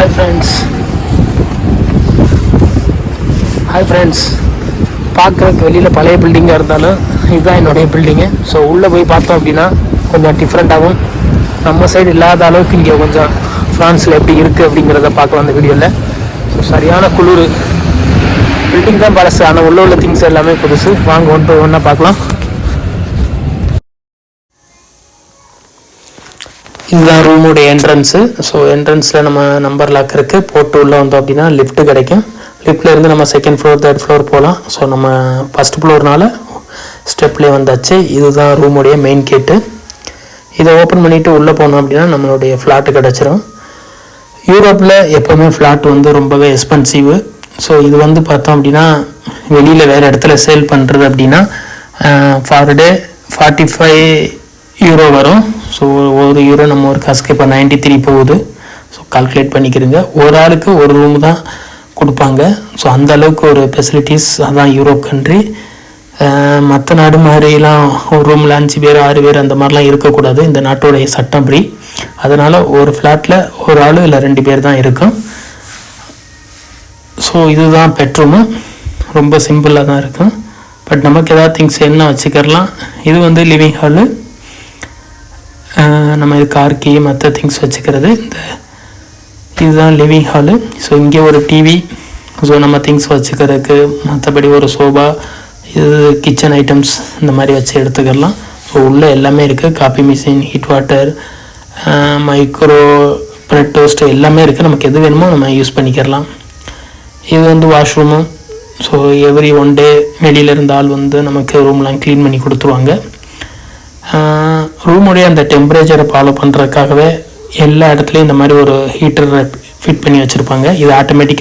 Hi friends, பார்க்குறதுக்கு வெளியில் பழைய பில்டிங்காக இருந்தாலும் இதுதான் என்னுடைய பில்டிங்கு. ஸோ உள்ளே போய் பார்த்தோம் அப்படின்னா கொஞ்சம் டிஃப்ரெண்ட்டாகவும் நம்ம சைடு இல்லாத அளவுக்கு இங்கே கொஞ்சம் ஃப்ரான்ஸில் எப்படி இருக்குது அப்படிங்கிறத பார்க்கலாம் அந்த வீடியோவில். ஸோ சரியான குளிர். பில்டிங் தான் பழசு, ஆனால் உள்ள திங்ஸ் எல்லாமே புதுசு. வாங்க ஒன்றா பார்க்கலாம். இதுதான் ரூமுடைய என்ட்ரன்ஸு. ஸோ என்ட்ரன்ஸில் நம்ம நம்பர் லாக் இருக்குது. போட்டு உள்ளே வந்தோம் அப்படின்னா லிஃப்ட்டு கிடைக்கும். லிஃப்ட்டில் இருந்து நம்ம செகண்ட் ஃப்ளோர் தேர்ட் ஃப்ளோர் போகலாம். ஸோ நம்ம ஃபஸ்ட் ஃப்ளோர்னால ஸ்டெப்லேயே வந்தாச்சு. இதுதான் ரூமுடைய மெயின் கேட்டு. இதை ஓப்பன் பண்ணிவிட்டு உள்ளே போனோம் அப்படின்னா நம்மளுடைய ஃப்ளாட்டு கிடச்சிரும். யூரோப்பில் எப்போவுமே ஃப்ளாட் ரொம்பவே எக்ஸ்பென்சிவு. ஸோ இது பார்த்தோம் அப்படின்னா வெளியில் வேறு இடத்துல சேல் பண்ணுறது அப்படின்னா ஃபார் டே 45 யூரோ வரும். ஸோ ஒரு யூரோ நம்ம ஒரு காசுக்கு இப்போ 93 போகுது. ஸோ கால்குலேட் பண்ணிக்கிறங்க. ஒரு ஆளுக்கு ஒரு ரூம் தான் கொடுப்பாங்க. ஸோ அந்த அளவுக்கு ஒரு ஃபெசிலிட்டிஸ் அதான் யூரோப் கண்ட்ரி. மற்ற நாடு மாதிரிலாம் ஒரு ரூமில் 5 பேர் 6 பேர் அந்த மாதிரிலாம் இருக்கக்கூடாது. இந்த நாட்டோடைய சட்டம் அப்படி. அதனால் ஒரு ஃப்ளாட்டில் ஒரு ஆள் இல்லை 2 பேர் தான் இருக்கும். ஸோ இதுதான் பெட்ரூமு. ரொம்ப சிம்பிளாக தான் இருக்கும். பட் நமக்கு ஏதாவது திங்ஸ் என்ன வச்சுக்கலாம். இது லிவிங் ஹாலு. நம்ம இது கார் கீ மற்ற திங்ஸ் வச்சுக்கிறது. இதுதான் லிவிங் ஹாலு. ஸோ இங்கே ஒரு டிவி. ஸோ நம்ம திங்ஸ் வச்சுக்கிறதுக்கு மற்றபடி ஒரு சோபா, இது கிச்சன் ஐட்டம்ஸ் இந்த மாதிரி வச்சு எடுத்துக்கலாம். ஸோ உள்ளே எல்லாமே இருக்குது. Coffee machine, heat water, micro bread toast எல்லாமே இருக்குது. நமக்கு எது வேணுமோ நம்ம யூஸ் பண்ணிக்கிறலாம். இது வாஷ்ரூமு. ஸோ எவ்ரி 1 டே வெளியில் இருந்தால் நமக்கு ரூம்லாம் க்ளீன் பண்ணி கொடுத்துருவாங்க. ரூமுடைய அந்த டெம்பரேச்சரை ஃபாலோ பண்ணுறதுக்காகவே எல்லா இடத்துலையும் இந்த மாதிரி ஒரு ஹீட்டர் ஃபிட் பண்ணி வச்சுருப்பாங்க. இது ஆட்டோமேட்டிக்காக